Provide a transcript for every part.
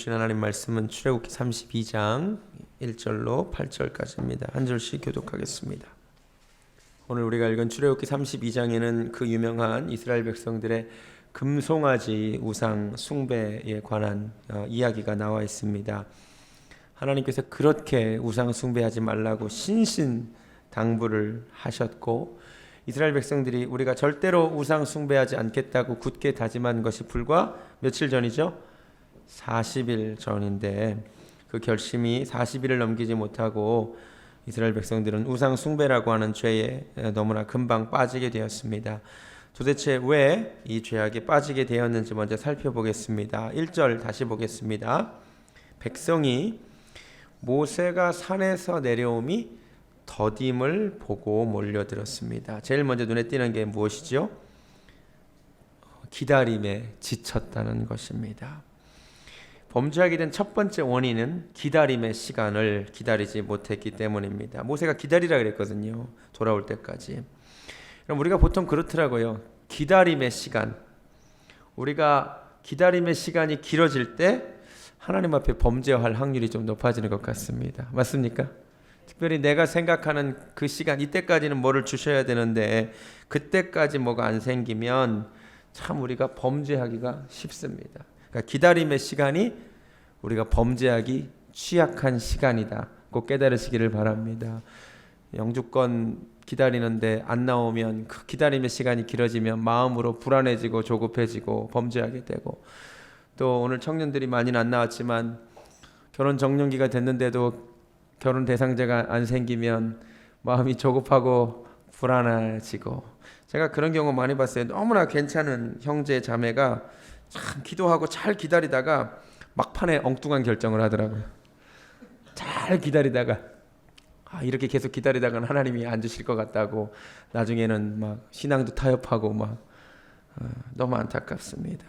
주신 하나님 말씀은 출애굽기 32장 1절로 8절까지입니다. 한 절씩 교독하겠습니다. 오늘 우리가 읽은 출애굽기 32장에는 그 유명한 이스라엘 백성들의 금송아지 우상 숭배에 관한 이야기가 나와 있습니다. 하나님께서 그렇게 우상 숭배하지 말라고 신신당부를 하셨고, 이스라엘 백성들이 우리가 절대로 우상 숭배하지 않겠다고 굳게 다짐한 것이 불과 며칠 전이죠? 40일 전인데, 그 결심이 40일을 넘기지 못하고 이스라엘 백성들은 우상 숭배라고 하는 죄에 너무나 금방 빠지게 되었습니다. 도대체 왜 이 죄악에 빠지게 되었는지 먼저 살펴보겠습니다. 1절 다시 보겠습니다. 백성이 모세가 산에서 내려옴이 더딤을 보고 몰려들었습니다. 제일 먼저 눈에 띄는 게 무엇이죠? 기다림에 지쳤다는 것입니다. 범죄하게 된 첫 번째 원인은 기다림의 시간을 기다리지 못했기 때문입니다. 모세가 기다리라 그랬거든요. 돌아올 때까지. 그럼 우리가 보통 그렇더라고요. 기다림의 시간. 우리가 기다림의 시간이 길어질 때 하나님 앞에 범죄할 확률이 좀 높아지는 것 같습니다. 맞습니까? 특별히 내가 생각하는 그 시간, 이때까지는 뭐를 주셔야 되는데 그때까지 뭐가 안 생기면 참 우리가 범죄하기가 쉽습니다. 그러니까 기다림의 시간이 우리가 범죄하기 취약한 시간이다. 꼭 깨달으시기를 바랍니다. 영주권 기다리는데 안 나오면 그 기다림의 시간이 길어지면 마음으로 불안해지고 조급해지고 범죄하게 되고, 또 오늘 청년들이 많이는 안 나왔지만 결혼 적령기가 됐는데도 결혼 대상자가 안 생기면 마음이 조급하고 불안해지고, 제가 그런 경우 많이 봤어요. 너무나 괜찮은 형제 자매가 참 기도하고 잘 기다리다가 막판에 엉뚱한 결정을 하더라고요. 잘 기다리다가 이렇게 계속 기다리다가는 하나님이 안 주실 것 같다고 나중에는 막 신앙도 타협하고 막 너무 안타깝습니다.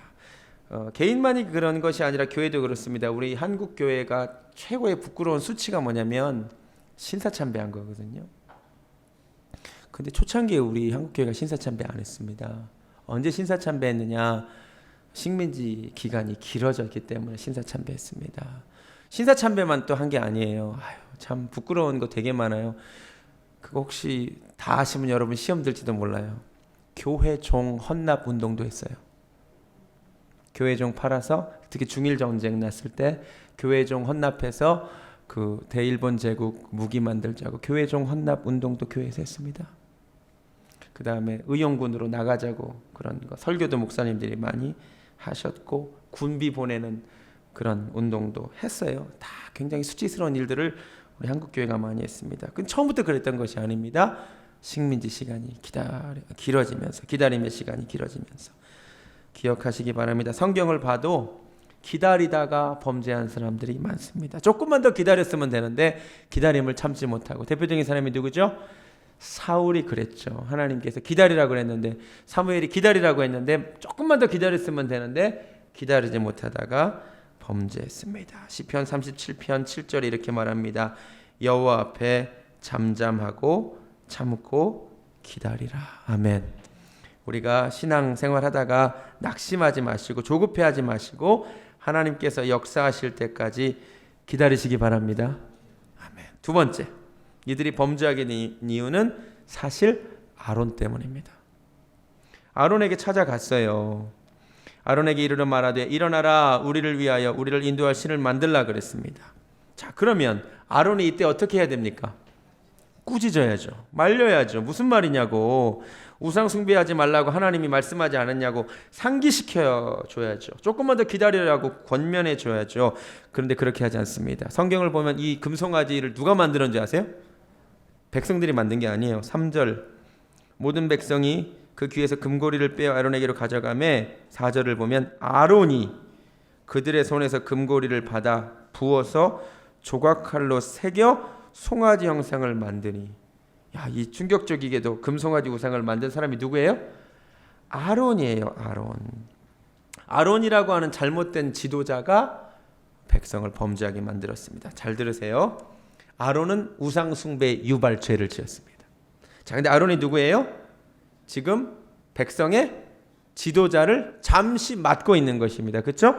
개인만이 그런 것이 아니라 교회도 그렇습니다. 우리 한국 교회가 최고의 부끄러운 수치가 뭐냐면 신사참배한 거거든요. 근데 초창기에 우리 한국 교회가 신사참배 안 했습니다. 언제 신사참배했느냐? 식민지 기간이 길어졌기 때문에 신사참배했습니다. 신사참배만 또 한 게 아니에요. 참 부끄러운 거 되게 많아요. 그거 혹시 다 하시면 여러분 시험 들지도 몰라요. 교회 종 헌납 운동도 했어요. 교회 종 팔아서, 특히 중일 전쟁 났을 때 교회 종 헌납해서 그 대일본 제국 무기 만들자고 교회 종 헌납 운동도 교회에서 했습니다. 그 다음에 의용군으로 나가자고 그런 거 설교도 목사님들이 많이 하셨고, 군비 보내는 그런 운동도 했어요. 다 굉장히 수치스러운 일들을 우리 한국 교회가 많이 했습니다. 그 처음부터 그랬던 것이 아닙니다. 식민지 시간이 길어지면서, 기다림의 시간이 길어지면서 기억하시기 바랍니다. 성경을 봐도 기다리다가 범죄한 사람들이 많습니다. 조금만 더 기다렸으면 되는데 기다림을 참지 못하고, 대표적인 사람이 누구죠? 사울이 그랬죠. 하나님께서 기다리라고 했는데, 사무엘이 기다리라고 했는데 조금만 더 기다렸으면 되는데 기다리지 못하다가 범죄했습니다. 시편 37편 7절에 이렇게 말합니다. 여호와 앞에 잠잠하고 참고 기다리라. 아멘. 우리가 신앙생활 하다가 낙심하지 마시고 조급해하지 마시고 하나님께서 역사하실 때까지 기다리시기 바랍니다. 아멘. 두 번째, 이들이 범죄하게 된 이유는 사실 아론 때문입니다. 아론에게 찾아갔어요. 아론에게 이르러 말하되 일어나라, 우리를 위하여 우리를 인도할 신을 만들라 그랬습니다. 자, 그러면 아론이 이때 어떻게 해야 됩니까? 꾸짖어야죠. 말려야죠. 무슨 말이냐고. 우상 숭배하지 말라고 하나님이 말씀하지 않았냐고 상기시켜 줘야죠. 조금만 더 기다리라고 권면해 줘야죠. 그런데 그렇게 하지 않습니다. 성경을 보면 이 금송아지를 누가 만들었는지 아세요? 백성들이 만든 게 아니에요. 3절, 모든 백성이 그 귀에서 금고리를 빼어 아론에게로 가져가매, 4절을 보면 아론이 그들의 손에서 금고리를 받아 부어서 조각칼로 새겨 송아지 형상을 만드니. 이 충격적이게도 금송아지 우상을 만든 사람이 누구예요? 아론이에요. 아론이라고 하는 잘못된 지도자가 백성을 범죄하게 만들었습니다. 잘 들으세요. 아론은 우상 숭배 유발죄를 지었습니다. 자, 근데 아론이 누구예요? 지금 백성의 지도자를 잠시 맡고 있는 것입니다. 그렇죠?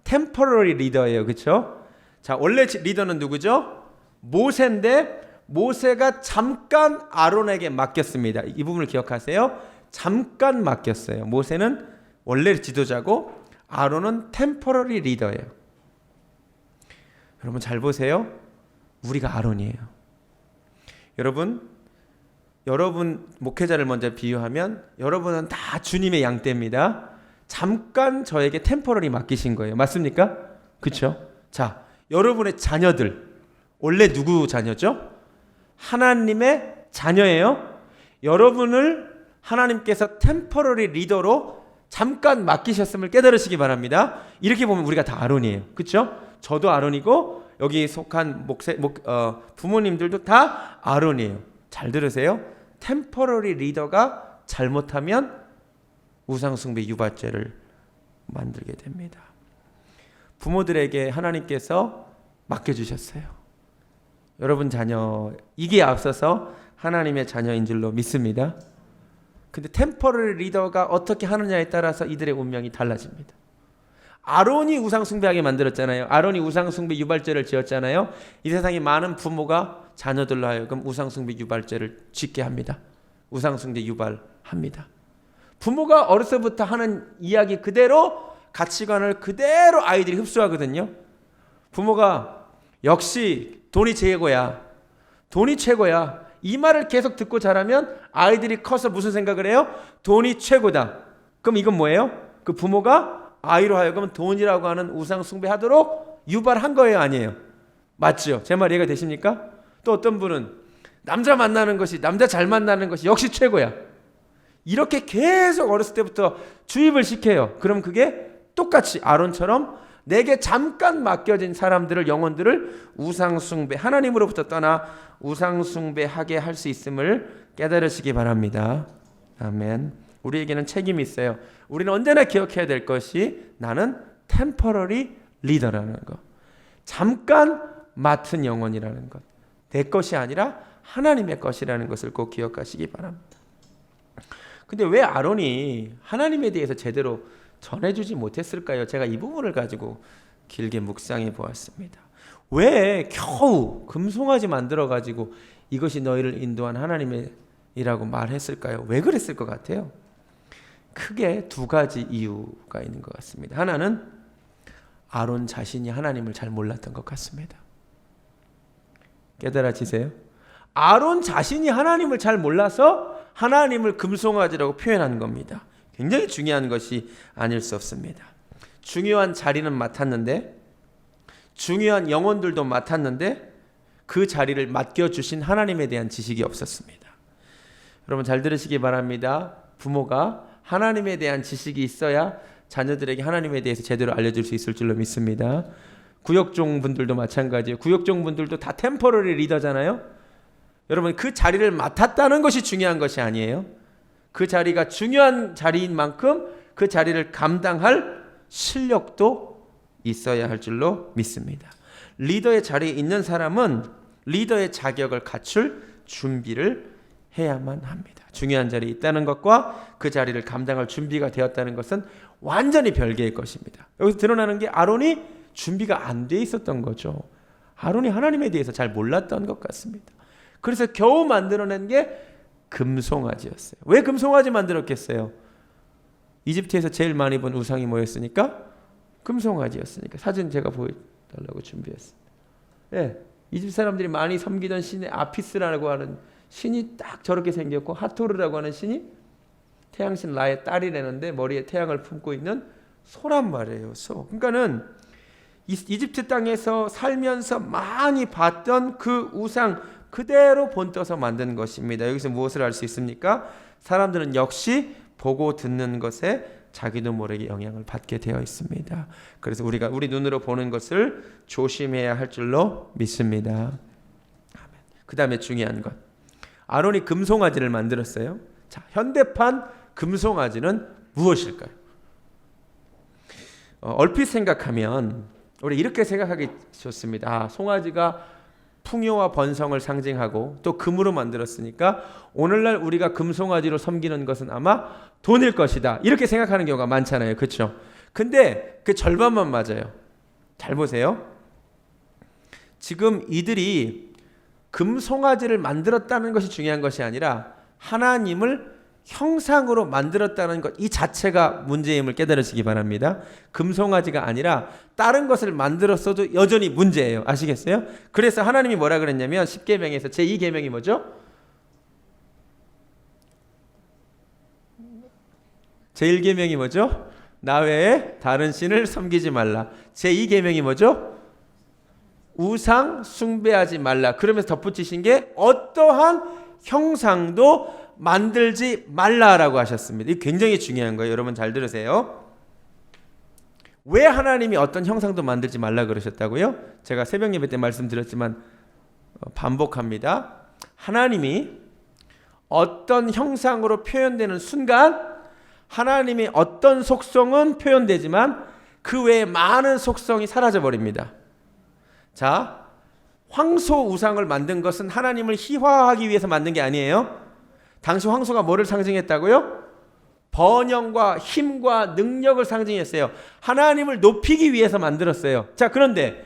템퍼러리 리더예요. 그렇죠? 자, 원래 리더는 누구죠? 모세인데 모세가 잠깐 아론에게 맡겼습니다. 이 부분을 기억하세요. 잠깐 맡겼어요. 모세는 원래 지도자고 아론은 템퍼러리 리더예요. 여러분 잘 보세요. 우리가 아론이에요. 여러분 목회자를 먼저 비유하면 여러분은 다 주님의 양떼입니다. 잠깐 저에게 템퍼러리 맡기신 거예요. 맞습니까? 그렇죠? 자, 여러분의 자녀들 원래 누구 자녀죠? 하나님의 자녀예요. 여러분을 하나님께서 템퍼러리 리더로 잠깐 맡기셨음을 깨달으시기 바랍니다. 이렇게 보면 우리가 다 아론이에요. 그렇죠? 저도 아론이고 여기 속한 부모님들도 다 아론이에요. 잘 들으세요. 템퍼러리 리더가 잘못하면 우상숭배 유발죄를 만들게 됩니다. 부모들에게 하나님께서 맡겨주셨어요. 여러분 자녀 이게 앞서서 하나님의 자녀인 줄로 믿습니다. 근데 템퍼러리 리더가 어떻게 하느냐에 따라서 이들의 운명이 달라집니다. 아론이 우상숭배하게 만들었잖아요. 아론이 우상숭배 유발죄를 지었잖아요. 이 세상에 많은 부모가 자녀들로 하여금 우상숭배 유발죄를 짓게 합니다. 우상숭배 유발합니다. 부모가 어려서부터 하는 이야기 그대로 가치관을 그대로 아이들이 흡수하거든요. 부모가 역시 돈이 최고야. 돈이 최고야. 이 말을 계속 듣고 자라면 아이들이 커서 무슨 생각을 해요? 돈이 최고다. 그럼 이건 뭐예요? 그 부모가 아이로 하여금 돈이라고 하는 우상 숭배하도록 유발한 거예요, 아니에요? 맞죠? 제 말 이해가 되십니까? 또 어떤 분은 남자 잘 만나는 것이 역시 최고야. 이렇게 계속 어렸을 때부터 주입을 시켜요. 그럼 그게 똑같이 아론처럼 내게 잠깐 맡겨진 사람들을, 영혼들을 우상숭배, 하나님으로부터 떠나 우상숭배하게 할 수 있음을 깨달으시기 바랍니다. 아멘. 우리에게는 책임이 있어요. 우리는 언제나 기억해야 될 것이 나는 템퍼러리 리더라는 것. 잠깐 맡은 영혼이라는 것. 내 것이 아니라 하나님의 것이라는 것을 꼭 기억하시기 바랍니다. 근데 왜 아론이 하나님에 대해서 제대로 전해주지 못했을까요? 제가 이 부분을 가지고 길게 묵상해 보았습니다. 왜 겨우 금송아지 만들어가지고 이것이 너희를 인도한 하나님의 이라고 말했을까요? 왜 그랬을 것 같아요? 크게 두 가지 이유가 있는 것 같습니다. 하나는 아론 자신이 하나님을 잘 몰랐던 것 같습니다. 깨달아지세요? 아론 자신이 하나님을 잘 몰라서 하나님을 금송아지라고 표현한 겁니다. 굉장히 중요한 것이 아닐 수 없습니다. 중요한 자리는 맡았는데, 중요한 영혼들도 맡았는데 그 자리를 맡겨주신 하나님에 대한 지식이 없었습니다. 여러분 잘 들으시기 바랍니다. 부모가 하나님에 대한 지식이 있어야 자녀들에게 하나님에 대해서 제대로 알려줄 수 있을 줄로 믿습니다. 구역종 분들도 마찬가지예요. 구역종 분들도 다 템퍼러리 리더잖아요. 여러분 그 자리를 맡았다는 것이 중요한 것이 아니에요. 그 자리가 중요한 자리인 만큼 그 자리를 감당할 실력도 있어야 할 줄로 믿습니다. 리더의 자리에 있는 사람은 리더의 자격을 갖출 준비를 해야만 합니다. 중요한 자리에 있다는 것과 그 자리를 감당할 준비가 되었다는 것은 완전히 별개의 것입니다. 여기서 드러나는 게 아론이 준비가 안 돼 있었던 거죠. 아론이 하나님에 대해서 잘 몰랐던 것 같습니다. 그래서 겨우 만들어낸 게 금송아지였어요. 왜 금송아지 만들었겠어요? 이집트에서 제일 많이 본 우상이 뭐였으니까? 금송아지였으니까. 사진 제가 보여달라고 준비했습니다. 예, 이집트 사람들이 많이 섬기던 신의 아피스라고 하는 신이 딱 저렇게 생겼고, 하토르라고 하는 신이 태양신 라의 딸이라는데 머리에 태양을 품고 있는 소란 말이에요. 소. 그러니까는 이집트 땅에서 살면서 많이 봤던 그 우상 그대로 본떠서 만든 것입니다. 여기서 무엇을 알 수 있습니까? 사람들은 역시 보고 듣는 것에 자기도 모르게 영향을 받게 되어 있습니다. 그래서 우리가 우리 눈으로 보는 것을 조심해야 할 줄로 믿습니다. 그 다음에 중요한 것, 아론이 금송아지를 만들었어요. 자, 현대판 금송아지는 무엇일까요? 얼핏 생각하면 우리 이렇게 생각하기 좋습니다. 아, 송아지가 풍요와 번성을 상징하고 또 금으로 만들었으니까 오늘날 우리가 금송아지로 섬기는 것은 아마 돈일 것이다. 이렇게 생각하는 경우가 많잖아요. 그렇죠? 근데 그 절반만 맞아요. 잘 보세요. 지금 이들이 금송아지를 만들었다는 것이 중요한 것이 아니라 하나님을 형상으로 만들었다는 것, 이 자체가 문제임을 깨달으시기 바랍니다. 금송아지가 아니라 다른 것을 만들었어도 여전히 문제예요. 아시겠어요? 그래서 하나님이 뭐라 그랬냐면 10계명에서 제2계명이 뭐죠? 제1계명이 뭐죠? 나 외에 다른 신을 섬기지 말라. 제2계명이 뭐죠? 우상 숭배하지 말라. 그러면서 덧붙이신 게 어떠한 형상도 만들지 말라라고 하셨습니다. 이게 굉장히 중요한 거예요. 여러분 잘 들으세요. 왜 하나님이 어떤 형상도 만들지 말라 그러셨다고요? 제가 새벽 예배 때 말씀드렸지만 반복합니다. 하나님이 어떤 형상으로 표현되는 순간 하나님의 어떤 속성은 표현되지만 그 외에 많은 속성이 사라져 버립니다. 자, 황소 우상을 만든 것은 하나님을 희화하기 위해서 만든 게 아니에요. 당시 황소가 뭐를 상징했다고요? 번영과 힘과 능력을 상징했어요. 하나님을 높이기 위해서 만들었어요. 자, 그런데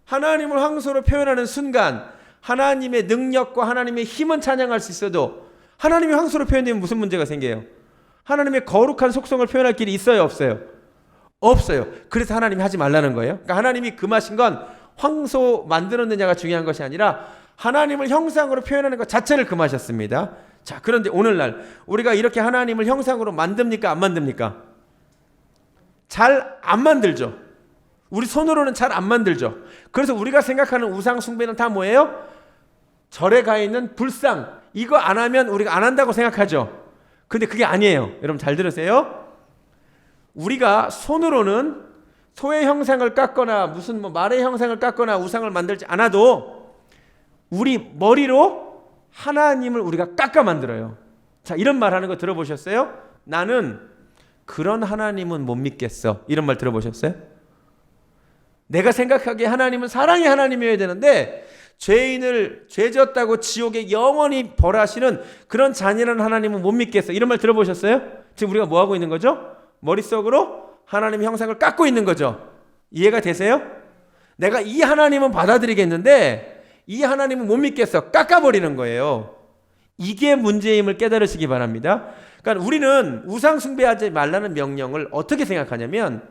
하나님을 황소로 표현하는 순간 하나님의 능력과 하나님의 힘은 찬양할 수 있어도 하나님이 황소로 표현되면 무슨 문제가 생겨요? 하나님의 거룩한 속성을 표현할 길이 있어요, 없어요? 없어요. 그래서 하나님이 하지 말라는 거예요. 그러니까 하나님이 금하신 건 황소 만들었느냐가 중요한 것이 아니라 하나님을 형상으로 표현하는 것 자체를 금하셨습니다. 자, 그런데 오늘날 우리가 이렇게 하나님을 형상으로 만듭니까? 안 만듭니까? 잘 안 만들죠. 우리 손으로는 잘 안 만들죠. 그래서 우리가 생각하는 우상 숭배는 다 뭐예요? 절에 가 있는 불상, 이거 안 하면 우리가 안 한다고 생각하죠. 근데 그게 아니에요. 여러분 잘 들으세요. 우리가 손으로는 소의 형상을 깎거나 무슨 말의 형상을 깎거나 우상을 만들지 않아도 우리 머리로 하나님을 우리가 깎아 만들어요. 자, 이런 말 하는 거 들어보셨어요? 나는 그런 하나님은 못 믿겠어. 이런 말 들어보셨어요? 내가 생각하기에 하나님은 사랑의 하나님이어야 되는데 죄인을 죄졌다고 지옥에 영원히 벌하시는 그런 잔인한 하나님은 못 믿겠어. 이런 말 들어보셨어요? 지금 우리가 뭐 하고 있는 거죠? 머릿속으로 하나님의 형상을 깎고 있는 거죠. 이해가 되세요? 내가 이 하나님은 받아들이겠는데 이 하나님은 못 믿겠어. 깎아버리는 거예요. 이게 문제임을 깨달으시기 바랍니다. 그러니까 우리는 우상 숭배하지 말라는 명령을 어떻게 생각하냐면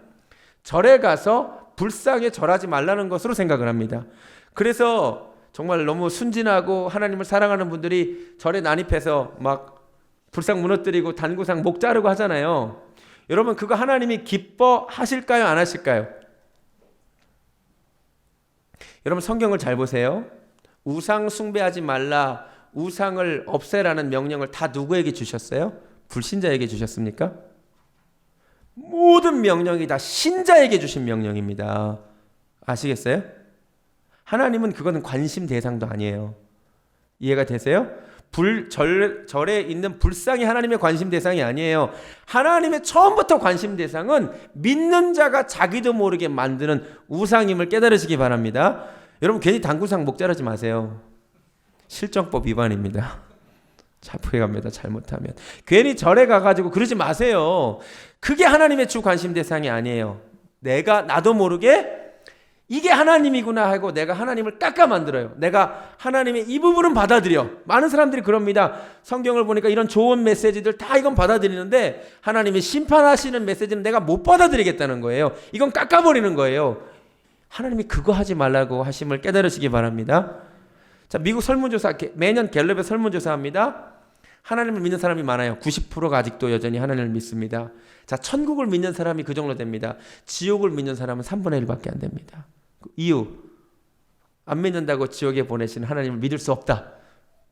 절에 가서 불상에 절하지 말라는 것으로 생각을 합니다. 그래서 정말 너무 순진하고 하나님을 사랑하는 분들이 절에 난입해서 막 불상 무너뜨리고 단구상 목 자르고 하잖아요. 여러분 그거 하나님이 기뻐하실까요? 안 하실까요? 여러분 성경을 잘 보세요. 우상 숭배하지 말라, 우상을 없애라는 명령을 다 누구에게 주셨어요? 불신자에게 주셨습니까? 모든 명령이 다 신자에게 주신 명령입니다. 아시겠어요? 하나님은 그거는 관심 대상도 아니에요. 이해가 되세요? 절에 있는 불상이 하나님의 관심 대상이 아니에요. 하나님의 처음부터 관심 대상은 믿는 자가 자기도 모르게 만드는 우상임을 깨달으시기 바랍니다. 여러분 괜히 단구상 목 자르지 마세요. 실정법 위반입니다. 자포해 갑니다. 잘못하면. 괜히 절에 가가지고 그러지 마세요. 그게 하나님의 주 관심 대상이 아니에요. 나도 모르게 이게 하나님이구나 하고 내가 하나님을 깎아 만들어요. 내가 하나님의 이 부분은 받아들여. 많은 사람들이 그럽니다. 성경을 보니까 이런 좋은 메시지들 다 이건 받아들이는데 하나님이 심판하시는 메시지는 내가 못 받아들이겠다는 거예요. 이건 깎아버리는 거예요. 하나님이 그거 하지 말라고 하심을 깨달으시기 바랍니다. 자, 미국 설문조사, 매년 갤럽의 설문조사합니다. 하나님을 믿는 사람이 많아요. 90%가 아직도 여전히 하나님을 믿습니다. 자, 천국을 믿는 사람이 그 정도 됩니다. 지옥을 믿는 사람은 3분의 1밖에 안 됩니다. 이유, 안 믿는다고 지옥에 보내신 하나님을 믿을 수 없다.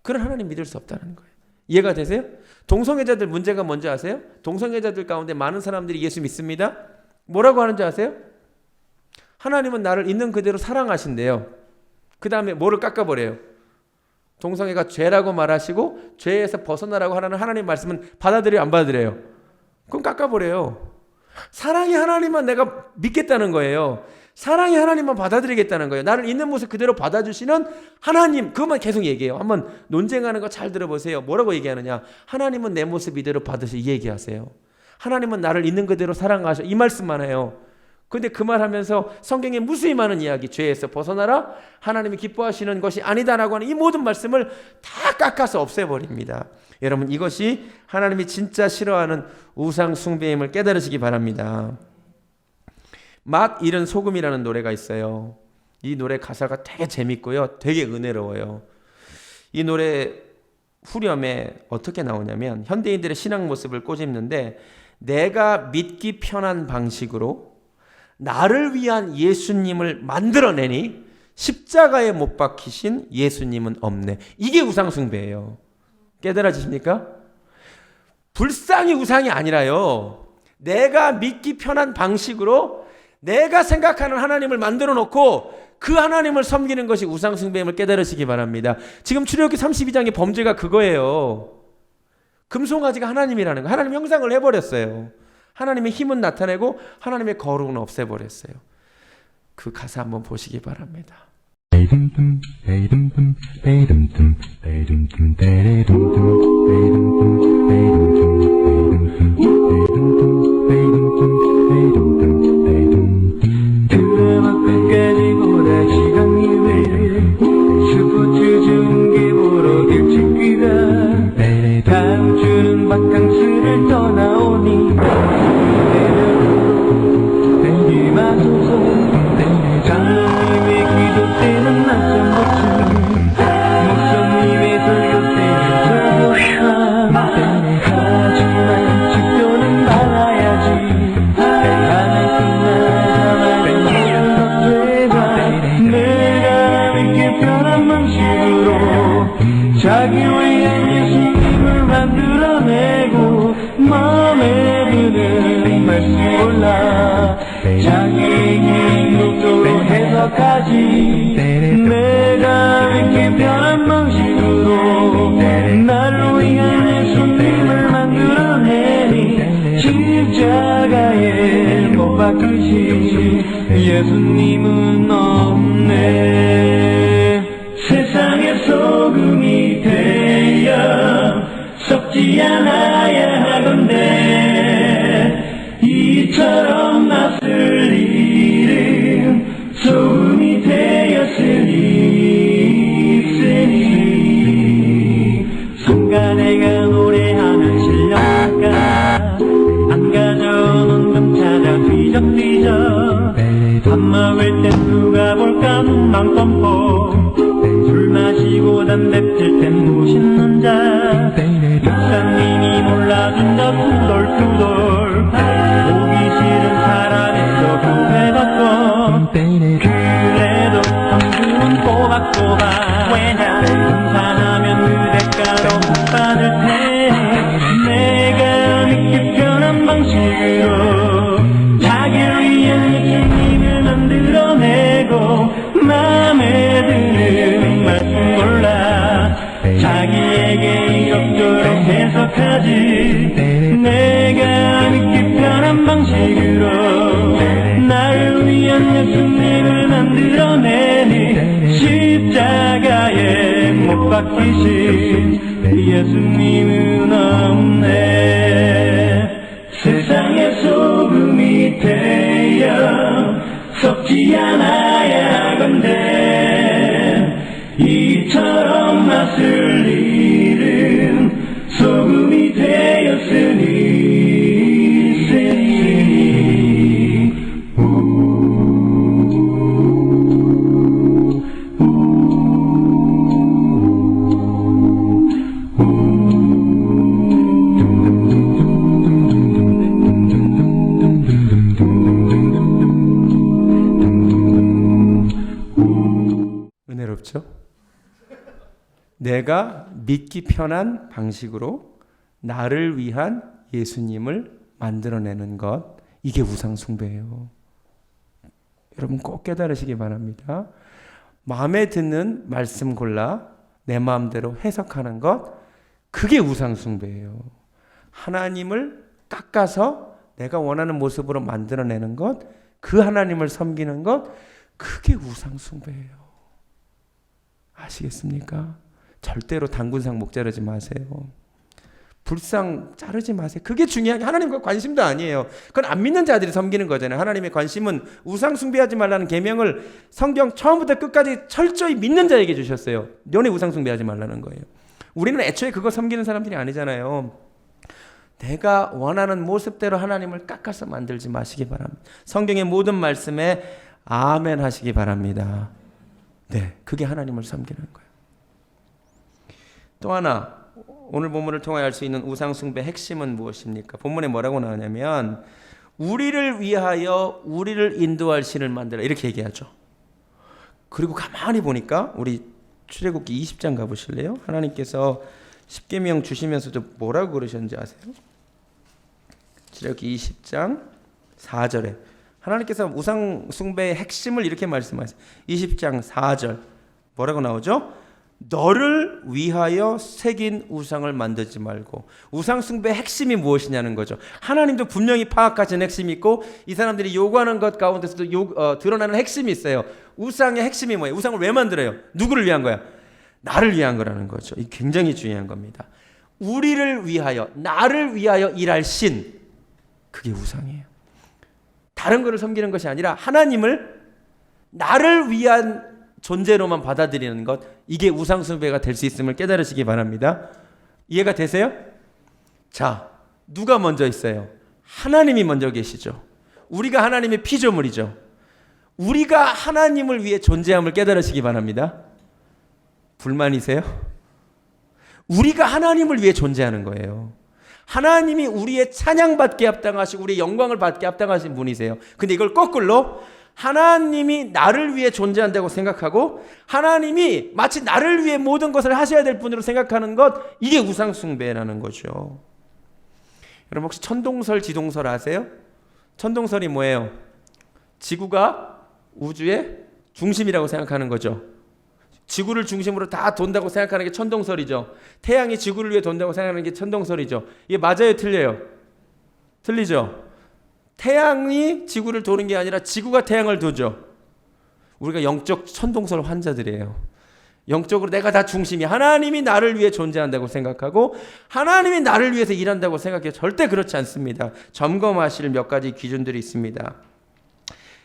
그런 하나님 믿을 수 없다는 거예요. 이해가 되세요? 동성애자들 문제가 뭔지 아세요? 동성애자들 가운데 많은 사람들이 예수 믿습니다. 뭐라고 하는지 아세요? 하나님은 나를 있는 그대로 사랑하신대요. 그 다음에 뭐를 깎아버려요? 동성애가 죄라고 말하시고 죄에서 벗어나라고 하는 하나님 말씀은 받아들여요, 안 받아들여요? 그럼 깎아버려요. 사랑의 하나님만 내가 믿겠다는 거예요. 사랑의 하나님만 받아들이겠다는 거예요. 나를 있는 모습 그대로 받아주시는 하나님, 그것만 계속 얘기해요. 한번 논쟁하는 거 잘 들어보세요. 뭐라고 얘기하느냐? 하나님은 내 모습 이대로 받으시, 이 얘기하세요. 하나님은 나를 있는 그대로 사랑하셔. 이 말씀만 해요. 근데 그 말하면서 성경에 무수히 많은 이야기, 죄에서 벗어나라, 하나님이 기뻐하시는 것이 아니다라고 하는 이 모든 말씀을 다 깎아서 없애버립니다. 여러분, 이것이 하나님이 진짜 싫어하는 우상 숭배임을 깨달으시기 바랍니다. 맛 잃은 소금이라는 노래가 있어요. 이 노래 가사가 되게 재밌고요, 되게 은혜로워요. 이 노래 후렴에 어떻게 나오냐면 현대인들의 신앙 모습을 꼬집는데, 내가 믿기 편한 방식으로 나를 위한 예수님을 만들어내니 십자가에 못 박히신 예수님은 없네. 이게 우상숭배예요. 깨달아지십니까? 불상이 우상이 아니라요, 내가 믿기 편한 방식으로 내가 생각하는 하나님을 만들어 놓고 그 하나님을 섬기는 것이 우상숭배임을 깨달으시기 바랍니다. 지금 출애굽기 32장의 범죄가 그거예요. 금송아지가 하나님이라는 거, 하나님 형상을 해버렸어요. 하나님의 힘은 나타내고 하나님의 거룩은 없애버렸어요. 그 가사 한번 보시기 바랍니다. 다음 주는 바캉스를 떠나오니 장로님의 기도 때는 낮잠 못 주고 목사님의 설교 때는 조용한 하지만 직도는 말아야지. 하나 끝나자마자 되자 내가 믿기 편한 방식으로 자기 위한 예수님을 만들어내고 마음에 드는 말씀 골라 자기의 욕조로 해석하지. 내가 믿기 편한 방식으로 나를 위한 예수님을 만들어내니 십자가에 못 박히신 예수님은 없네. 세상의 소금이 되어 썩지 않아야 하건대 이처럼 낯을 잃은 소금이 되었으니 순간에가 노래하는 실력가 안 가져오는 금 찾아 뒤적뒤적 밥 먹을 땐 누가 볼까 눈만 감고 술 마시고 담배 필 땐 무심는 자 목사님이 몰라준다 투덜투덜 보기 싫은 사람에서 교회 걷고 그래도 한국은 꼬박꼬박 왜냐 등산하면 그 대가로 못 받을 테니 내가 믿기 편한 방식으로 자기를 위한 예수님을 만들어내고 마음에 드는 말씀 골라 자기에게 이럭저럭 해석하지. 내가 믿기 편한 방식으로 나를 위한 예수님을 만들어내니 십자가에 못 박히신 예수님은 없네. 세상의 소금이 되어 썩지 않아야 하건대 이처럼 맛을 잃은 소금이 되었으니 은혜롭죠? 내가 믿기 편한 방식으로 나를 위한 예수님을 만들어내는 것, 이게 우상숭배예요. 여러분 꼭 깨달으시기 바랍니다. 마음에 드는 말씀 골라 내 마음대로 해석하는 것, 그게 우상숭배예요. 하나님을 깎아서 내가 원하는 모습으로 만들어내는 것, 그 하나님을 섬기는 것, 그게 우상숭배예요. 아시겠습니까? 절대로 단군상 목자르지 마세요. 불상 자르지 마세요. 그게 중요한 게 하나님과 관심도 아니에요. 그건 안 믿는 자들이 섬기는 거잖아요. 하나님의 관심은 우상 숭배하지 말라는 계명을 성경 처음부터 끝까지 철저히 믿는 자에게 주셨어요. 너네 우상 숭배하지 말라는 거예요. 우리는 애초에 그거 섬기는 사람들이 아니잖아요. 내가 원하는 모습대로 하나님을 깎아서 만들지 마시기 바랍니다. 성경의 모든 말씀에 아멘 하시기 바랍니다. 네, 그게 하나님을 섬기는 거예요. 또 하나, 오늘 본문을 통해 알 수 있는 우상 숭배의 핵심은 무엇입니까? 본문에 뭐라고 나오냐면 우리를 위하여 우리를 인도할 신을 만들어, 이렇게 얘기하죠. 그리고 가만히 보니까 우리 출애굽기 20장 가보실래요? 하나님께서 십계명 주시면서도 뭐라고 그러셨는지 아세요? 출애굽기 20장 4절에 하나님께서 우상 숭배의 핵심을 이렇게 말씀하세요. 20장 4절 뭐라고 나오죠? 너를 위하여 새긴 우상을 만들지 말고. 우상 숭배의 핵심이 무엇이냐는 거죠. 하나님도 분명히 파악하신 핵심이 있고 이 사람들이 요구하는 것 가운데서도 드러나는 핵심이 있어요. 우상의 핵심이 뭐예요? 우상을 왜 만들어요? 누구를 위한 거야? 나를 위한 거라는 거죠. 이 굉장히 중요한 겁니다. 우리를 위하여, 나를 위하여 일할 신, 그게 우상이에요. 다른 것을 섬기는 것이 아니라 하나님을 나를 위한 존재로만 받아들이는 것, 이게 우상 숭배가 될 수 있음을 깨달으시기 바랍니다. 이해가 되세요? 자, 누가 먼저 있어요? 하나님이 먼저 계시죠. 우리가 하나님의 피조물이죠. 우리가 하나님을 위해 존재함을 깨달으시기 바랍니다. 불만이세요? 우리가 하나님을 위해 존재하는 거예요. 하나님이 우리의 찬양받게 합당하시고 우리의 영광을 받게 합당하신 분이세요. 근데 이걸 거꾸로 하나님이 나를 위해 존재한다고 생각하고 하나님이 마치 나를 위해 모든 것을 하셔야 될 분으로 생각하는 것, 이게 우상 숭배라는 거죠. 여러분 혹시 천동설, 지동설 아세요? 천동설이 뭐예요? 지구가 우주의 중심이라고 생각하는 거죠. 지구를 중심으로 다 돈다고 생각하는 게 천동설이죠. 태양이 지구를 위해 돈다고 생각하는 게 천동설이죠. 이게 맞아요, 틀려요? 틀리죠. 태양이 지구를 도는 게 아니라 지구가 태양을 도죠. 우리가 영적 천동설 환자들이에요. 영적으로 내가 다 중심이, 하나님이 나를 위해 존재한다고 생각하고 하나님이 나를 위해서 일한다고 생각해요. 절대 그렇지 않습니다. 점검하실 몇 가지 기준들이 있습니다.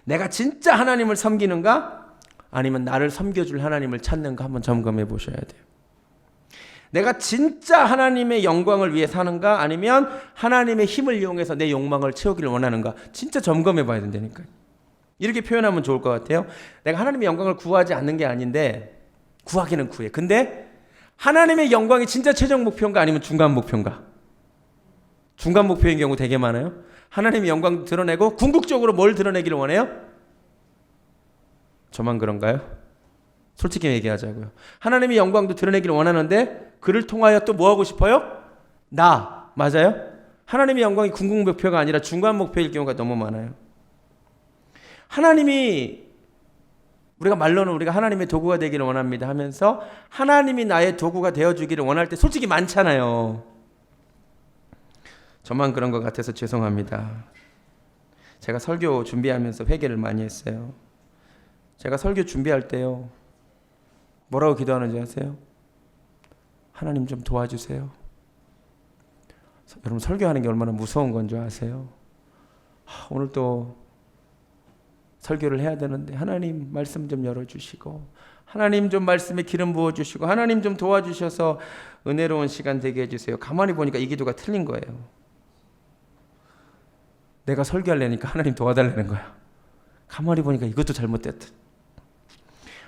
내가 진짜 하나님을 섬기는가? 아니면 나를 섬겨줄 하나님을 찾는가? 한번 점검해 보셔야 돼요. 내가 진짜 하나님의 영광을 위해 사는가? 아니면 하나님의 힘을 이용해서 내 욕망을 채우기를 원하는가? 진짜 점검해 봐야 된다니까요. 이렇게 표현하면 좋을 것 같아요. 내가 하나님의 영광을 구하지 않는 게 아닌데, 구하기는 구해. 근데 하나님의 영광이 진짜 최종 목표인가? 아니면 중간 목표인가? 중간 목표인 경우 되게 많아요. 하나님의 영광 드러내고 궁극적으로 뭘 드러내기를 원해요? 저만 그런가요? 솔직히 얘기하자고요. 하나님의 영광도 드러내기를 원하는데 그를 통하여 또 뭐 하고 싶어요? 나. 맞아요? 하나님의 영광이 궁극 목표가 아니라 중간 목표일 경우가 너무 많아요. 하나님이, 우리가 말로는 우리가 하나님의 도구가 되기를 원합니다 하면서 하나님이 나의 도구가 되어주기를 원할 때 솔직히 많잖아요. 저만 그런 것 같아서 죄송합니다. 제가 설교 준비하면서 회개를 많이 했어요. 제가 설교 준비할 때요, 뭐라고 기도하는지 아세요? 하나님 좀 도와주세요. 여러분 설교하는 게 얼마나 무서운 건 줄 아세요? 오늘 또 설교를 해야 되는데 하나님 말씀 좀 열어주시고 하나님 좀 말씀에 기름 부어주시고 하나님 좀 도와주셔서 은혜로운 시간 되게 해주세요. 가만히 보니까 이 기도가 틀린 거예요. 내가 설교하려니까 하나님 도와달라는 거야. 가만히 보니까 이것도 잘못됐다.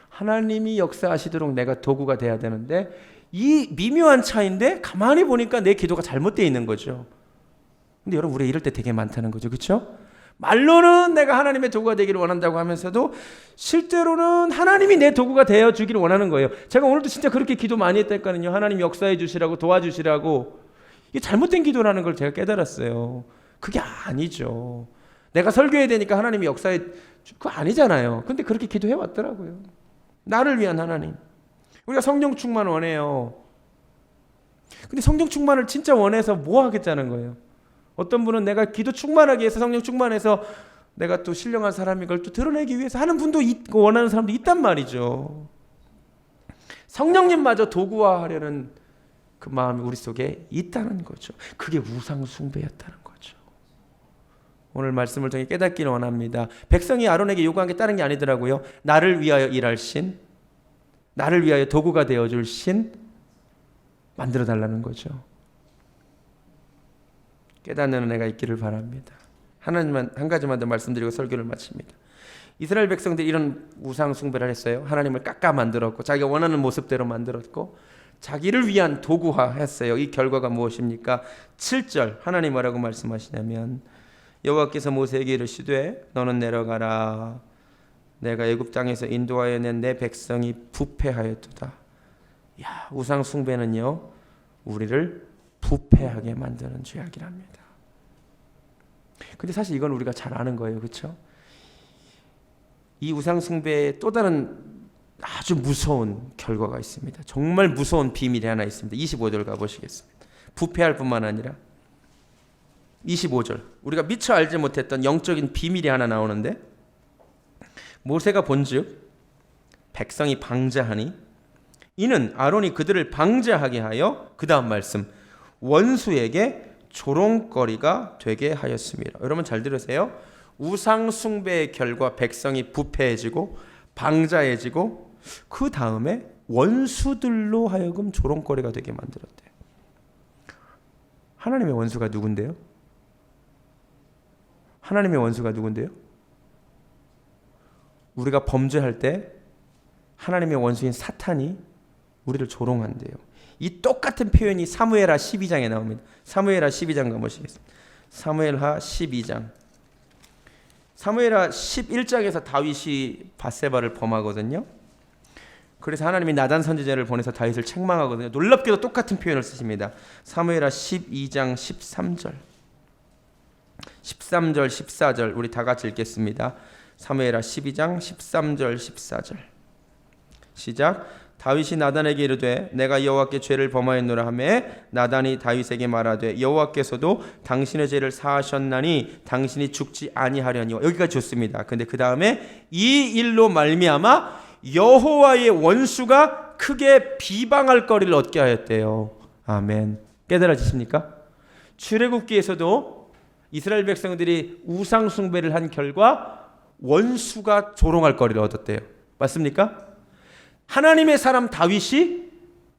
하나님이 역사하시도록 내가 도구가 돼야 되는데 이 미묘한 차이인데 가만히 보니까 내 기도가 잘못되어 있는 거죠. 근데 여러분 우리 이럴 때 되게 많다는 거죠. 그렇죠? 말로는 내가 하나님의 도구가 되기를 원한다고 하면서도 실제로는 하나님이 내 도구가 되어 주기를 원하는 거예요. 제가 오늘도 진짜 그렇게 기도 많이 했다니까요. 하나님 역사해 주시라고, 도와주시라고. 이게 잘못된 기도라는 걸 제가 깨달았어요. 그게 아니죠. 내가 설교해야 되니까 하나님이 역사해, 그거 아니잖아요. 근데 그렇게 기도해 왔더라고요. 나를 위한 하나님. 우리가 성령 충만 원해요. 근데 성령 충만을 진짜 원해서 뭐 하겠다는 거예요. 어떤 분은 내가 기도 충만하기 위해서, 성령 충만해서 내가 또 신령한 사람인 걸 또 드러내기 위해서 하는 분도 있고 원하는 사람도 있단 말이죠. 성령님마저 도구화하려는 그 마음이 우리 속에 있다는 거죠. 그게 우상 숭배였다는 거죠. 오늘 말씀을 통해 깨닫기를 원합니다. 백성이 아론에게 요구한 게 다른 게 아니더라고요. 나를 위하여 일할 신, 나를 위하여 도구가 되어줄 신 만들어 달라는 거죠. 깨닫는 은혜가 있기를 바랍니다. 하나님만 한 가지만 더 말씀드리고 설교를 마칩니다. 이스라엘 백성들이 이런 우상 숭배를 했어요. 하나님을 깎아 만들었고 자기가 원하는 모습대로 만들었고 자기를 위한 도구화했어요. 이 결과가 무엇입니까? 7절 하나님 뭐라고 말씀하시냐면 여호와께서 모세에게 이르시되 너는 내려가라. 내가 애굽 땅에서 인도하여 낸 내 백성이 부패하였도다. 야, 우상 숭배는요 우리를 부패하게 만드는 죄악이랍니다. 근데 사실 이건 우리가 잘 아는 거예요. 그렇죠? 이 우상 숭배의 또 다른 아주 무서운 결과가 있습니다. 정말 무서운 비밀이 하나 있습니다. 25절 가보시겠습니다. 부패할 뿐만 아니라 25절 우리가 미처 알지 못했던 영적인 비밀이 하나 나오는데 모세가 본즉 백성이 방자하니 이는 아론이 그들을 방자하게 하여 그 다음 말씀 원수에게 조롱거리가 되게 하였습니다. 여러분 잘 들으세요. 우상 숭배의 결과 백성이 부패해지고 방자해지고 그 다음에 원수들로 하여금 조롱거리가 되게 만들었대요. 하나님의 원수가 누군데요? 하나님의 원수가 누군데요? 우리가 범죄할 때 하나님의 원수인 사탄이 우리를 조롱한대요. 이 똑같은 표현이 사무엘하 12장에 나옵니다. 사무엘하 12장 가보시겠습니다. 사무엘하 12장. 사무엘하 11장에서 다윗이 밧세바를 범하거든요. 그래서 하나님이 나단 선지자를 보내서 다윗을 책망하거든요. 놀랍게도 똑같은 표현을 쓰십니다. 사무엘하 12장 13절 13절 14절 우리 다 같이 읽겠습니다. 사무엘하 12장 13절 14절 시작. 다윗이 나단에게 이르되 내가 여호와께 죄를 범하였노라 하매 나단이 다윗에게 말하되 여호와께서도 당신의 죄를 사하셨나니 당신이 죽지 아니하려니와. 여기까지 좋습니다. 근데 그 다음에 이 일로 말미암아 여호와의 원수가 크게 비방할 거리를 얻게 하였대요. 아멘. 깨달아지십니까? 출애굽기에서도 이스라엘 백성들이 우상 숭배를 한 결과 원수가 조롱할 거리를 얻었대요. 맞습니까? 하나님의 사람 다윗이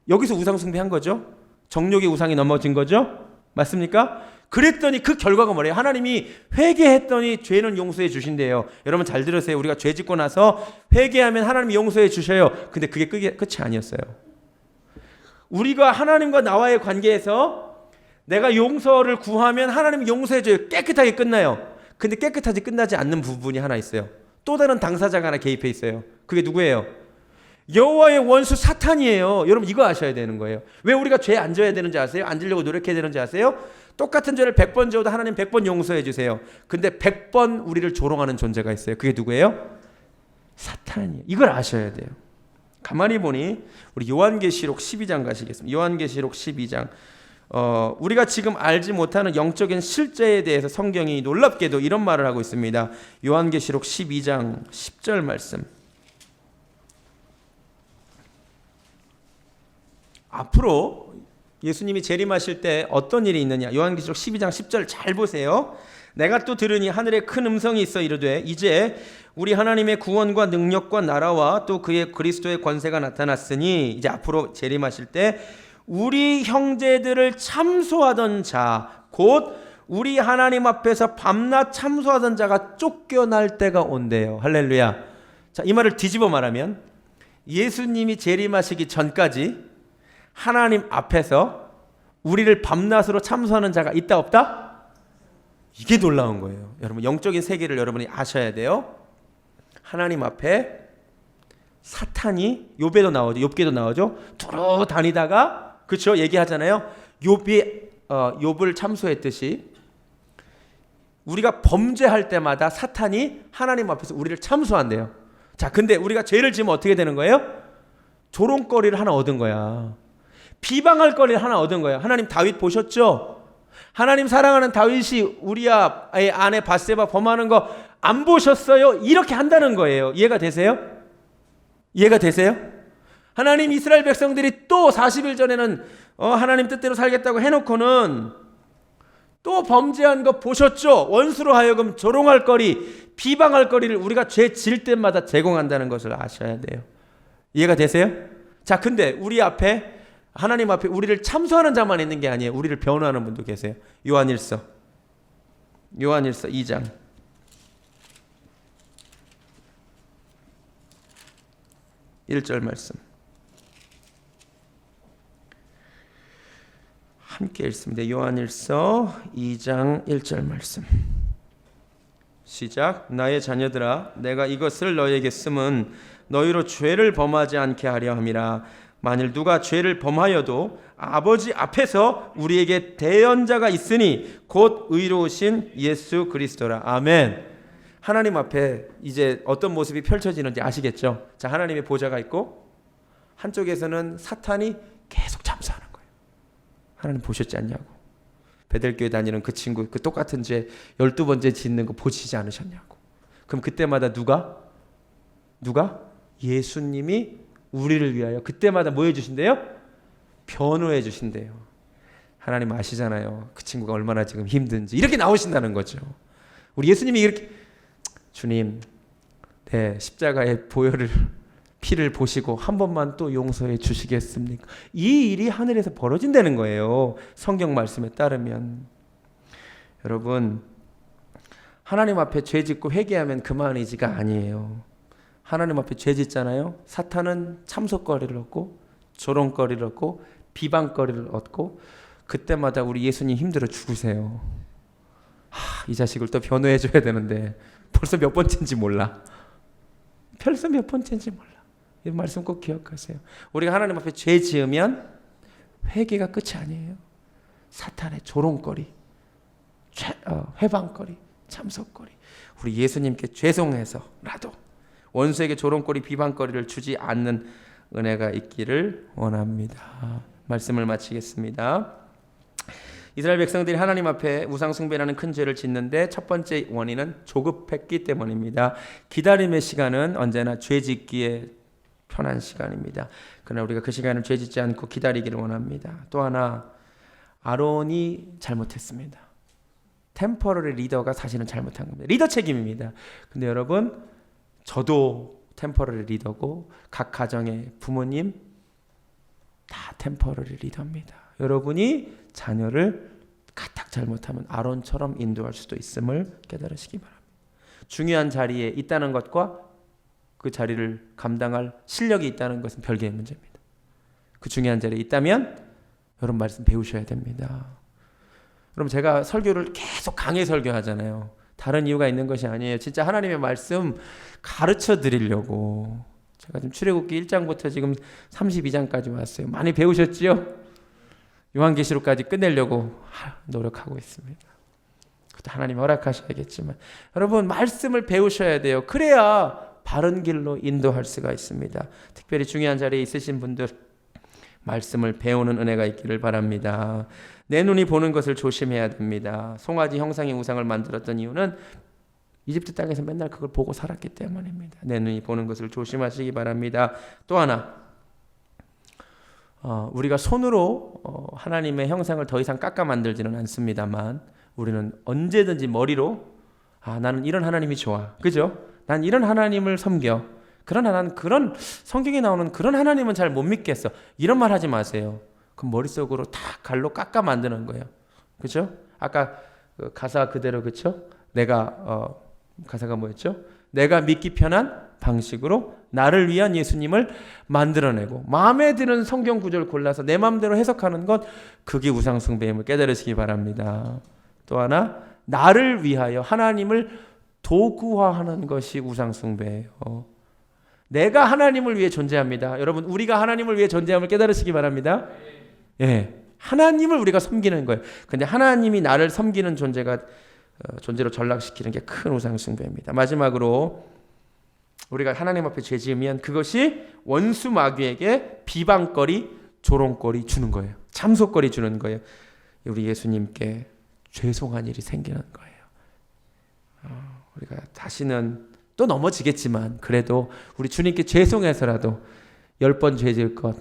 여기서 우상 숭배한 거죠. 정욕의 우상이 넘어진 거죠. 맞습니까? 그랬더니 그 결과가 뭐래요? 하나님이 회개했더니 죄는 용서해 주신대요. 여러분 잘 들으세요. 우리가 죄 짓고 나서 회개하면 하나님이 용서해 주셔요. 근데 그게 끝이 아니었어요. 우리가 하나님과 나와의 관계에서 내가 용서를 구하면 하나님이 용서해 줘요. 깨끗하게 끝나요. 근데 깨끗하게 끝나지 않는 부분이 하나 있어요. 또 다른 당사자가 하나 개입해 있어요. 그게 누구예요? 여호와의 원수 사탄이에요. 여러분 이거 아셔야 되는 거예요. 왜 우리가 죄 안 져야 되는지 아세요? 안 지려고 노력해야 되는지 아세요? 똑같은 죄를 100번 지어도 하나님 100번 용서해 주세요. 근데 100번 우리를 조롱하는 존재가 있어요. 그게 누구예요? 사탄이에요. 이걸 아셔야 돼요. 가만히 보니 우리 요한계시록 12장 가시겠습니다. 요한계시록 12장 우리가 지금 알지 못하는 영적인 실제에 대해서 성경이 놀랍게도 이런 말을 하고 있습니다. 요한계시록 12장 10절 말씀. 앞으로 예수님이 재림하실 때 어떤 일이 있느냐. 요한계시록 12장 10절 잘 보세요. 내가 또 들으니 하늘에 큰 음성이 있어 이르되 이제 우리 하나님의 구원과 능력과 나라와 또 그의 그리스도의 권세가 나타났으니 이제 앞으로 재림하실 때 우리 형제들을 참소하던 자 곧 우리 하나님 앞에서 밤낮 참소하던 자가 쫓겨날 때가 온대요. 할렐루야. 자, 이 말을 뒤집어 말하면 예수님이 재림하시기 전까지 하나님 앞에서 우리를 밤낮으로 참소하는 자가 있다 없다? 이게 놀라운 거예요. 여러분 영적인 세계를 여러분이 아셔야 돼요. 하나님 앞에 사탄이 욥기에도 나오죠. 두루 다니다가 그렇죠? 얘기하잖아요. 욥을 참소했듯이 우리가 범죄할 때마다 사탄이 하나님 앞에서 우리를 참소한대요. 자, 근데 우리가 죄를 지으면 어떻게 되는 거예요? 조롱거리를 하나 얻은 거야. 비방할 거리를 하나 얻은 거예요. 하나님 다윗 보셨죠? 하나님 사랑하는 다윗이 우리아의 아내 밧세바 범하는 거 안 보셨어요? 이렇게 한다는 거예요. 이해가 되세요? 이해가 되세요? 하나님 이스라엘 백성들이 또 40일 전에는 하나님 뜻대로 살겠다고 해놓고는 또 범죄한 거 보셨죠? 원수로 하여금 조롱할 거리, 비방할 거리를 우리가 죄 질 때마다 제공한다는 것을 아셔야 돼요. 이해가 되세요? 자, 근데 우리 앞에 하나님 앞에 우리를 참소하는 자만 있는 게 아니에요. 우리를 변호하는 분도 계세요. 요한일서 2장 1절 말씀 함께 읽습니다. 요한일서 2장 1절 말씀 시작. 나의 자녀들아, 내가 이것을 너희에게 쓰면 너희로 죄를 범하지 않게 하려 함이라. 만일 누가 죄를 범하여도 아버지 앞에서 우리에게 대언자가 있으니 곧 의로우신 예수 그리스도라. 아멘. 하나님 앞에 이제 어떤 모습이 펼쳐지는지 아시겠죠? 자, 하나님의 보좌가 있고 한쪽에서는 사탄이 계속 참수하는 거예요. 하나님 보셨지 않냐고. 베델교회 다니는 그 친구 그 똑같은 죄 12번째 짓는 거 보시지 않으셨냐고. 그럼 그때마다 누가? 예수님이 우리를 위하여 그때마다 뭐 해주신대요? 변호해 주신대요. 하나님 아시잖아요. 그 친구가 얼마나 지금 힘든지. 이렇게 나오신다는 거죠. 우리 예수님이 이렇게 주님, 십자가의 보혈을 피를 보시고 한 번만 또 용서해 주시겠습니까? 이 일이 하늘에서 벌어진다는 거예요. 성경 말씀에 따르면. 여러분, 하나님 앞에 죄 짓고 회개하면 그만이지가 아니에요. 하나님 앞에 죄 짓잖아요. 사탄은 참소거리를 얻고 조롱거리를 얻고 비방거리를 얻고 그때마다 우리 예수님 힘들어 죽으세요. 이 자식을 또 변호해 줘야 되는데 벌써 몇 번째인지 몰라. 이 말씀 꼭 기억하세요. 우리가 하나님 앞에 죄 지으면 회개가 끝이 아니에요. 사탄의 조롱거리, 회방거리, 참소거리. 우리 예수님께 죄송해서라도 원수에게 조롱거리, 비방거리를 주지 않는 은혜가 있기를 원합니다. 말씀을 마치겠습니다. 이스라엘 백성들이 하나님 앞에 우상 숭배라는 큰 죄를 짓는데 첫 번째 원인은 조급했기 때문입니다. 기다림의 시간은 언제나 죄 짓기에 편한 시간입니다. 그러나 우리가 그 시간을 죄 짓지 않고 기다리기를 원합니다. 또 하나, 아론이 잘못했습니다. 템퍼러리 리더가 사실은 잘못한 겁니다. 리더 책임입니다. 근데 여러분, 저도 템퍼러리 리더고 각 가정의 부모님 다 템퍼러리 리더입니다. 여러분이 자녀를 가딱 잘못하면 아론처럼 인도할 수도 있음을 깨달으시기 바랍니다. 중요한 자리에 있다는 것과 그 자리를 감당할 실력이 있다는 것은 별개의 문제입니다. 그 중요한 자리에 있다면 여러분 말씀 배우셔야 됩니다. 여러분, 제가 설교를 계속 강해 설교하잖아요. 다른 이유가 있는 것이 아니에요. 진짜 하나님의 말씀 가르쳐 드리려고. 제가 지금 출애굽기 1장부터 지금 32장까지 왔어요. 많이 배우셨지요? 요한계시록까지 끝내려고 노력하고 있습니다. 그것도 하나님 허락하셔야겠지만 여러분, 말씀을 배우셔야 돼요. 그래야 바른 길로 인도할 수가 있습니다. 특별히 중요한 자리에 있으신 분들 말씀을 배우는 은혜가 있기를 바랍니다. 내 눈이 보는 것을 조심해야 됩니다. 송아지 형상의 우상을 만들었던 이유는 이집트 땅에서 맨날 그걸 보고 살았기 때문입니다. 내 눈이 보는 것을 조심하시기 바랍니다. 또 하나, 우리가 손으로 하나님의 형상을 더 이상 깎아 만들지는 않습니다만 우리는 언제든지 머리로 나는 이런 하나님이 좋아. 그죠? 난 이런 하나님을 섬겨. 그러나 난 그런 성경에 나오는 그런 하나님은 잘 못 믿겠어. 이런 말 하지 마세요. 그럼 머릿속으로 다 갈로 깎아 만드는 거예요. 그죠? 아까 그 가사 그대로, 그쵸? 내가 가사가 뭐였죠? 내가 믿기 편한 방식으로 나를 위한 예수님을 만들어내고 마음에 드는 성경 구절을 골라서 내 마음대로 해석하는 것, 그게 우상 숭배임을 깨달으시기 바랍니다. 또 하나, 나를 위하여 하나님을 도구화하는 것이 우상 숭배예요. 내가 하나님을 위해 존재합니다. 여러분, 우리가 하나님을 위해 존재함을 깨달으시기 바랍니다. 예, 하나님을 우리가 섬기는 거예요. 근데 하나님이 나를 섬기는 존재로 전락시키는 게 큰 우상 숭배입니다. 마지막으로 우리가 하나님 앞에 죄 지으면 그것이 원수 마귀에게 비방거리, 조롱거리 주는 거예요. 참소거리 주는 거예요. 우리 예수님께 죄송한 일이 생기는 거예요. 우리가 다시는 또 넘어지겠지만 그래도 우리 주님께 죄송해서라도 10번 죄 지을 것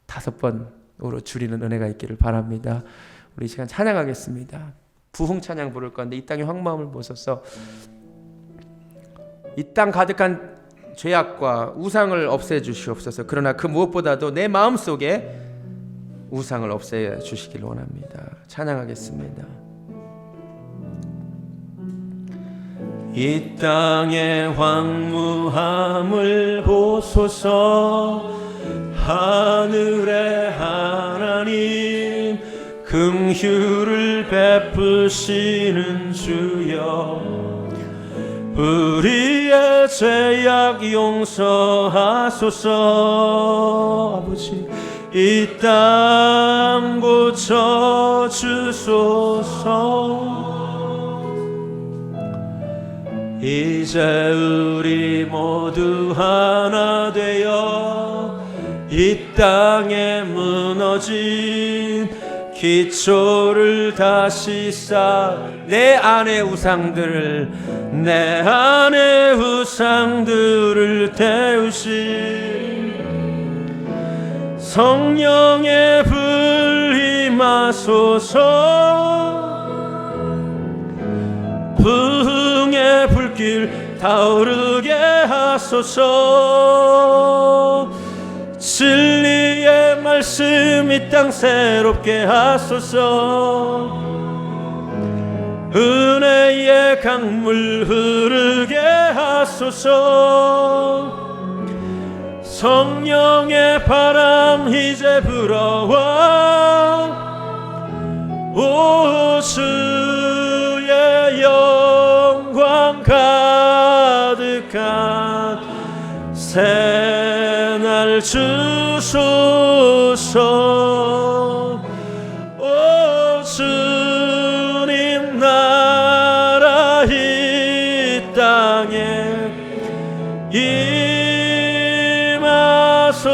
5번으로 줄이는 은혜가 있기를 바랍니다. 우리 이 시간 찬양하겠습니다. 부흥 찬양 부를 건데 이 땅의 황무함을 보소서. 이 땅 가득한 죄악과 우상을 없애주시옵소서. 그러나 그 무엇보다도 내 마음속에 우상을 없애 주시길 원합니다. 찬양하겠습니다. 이 땅의 황무함을 보소서. 하늘의 하나님 긍휼을 베푸시는 주여, 우리의 죄악 용서하소서. 아버지, 이 땅 고쳐 주소서. 이제 우리 모두 하나 되어 이 땅에 무너진 기초를 다시 쌓아 내 안의 우상들을 태우신 성령의 불 임하소서. 부흥의 불길 타오르게 하소서. 진리의 말씀 이 땅 새롭게 하소서. 은혜의 강물 흐르게 하소서. 성령의 바람 이제 불어와 오 주의 영광 가득한 새날 주소서. 오 주님 나라 이 땅에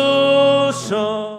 임하소서.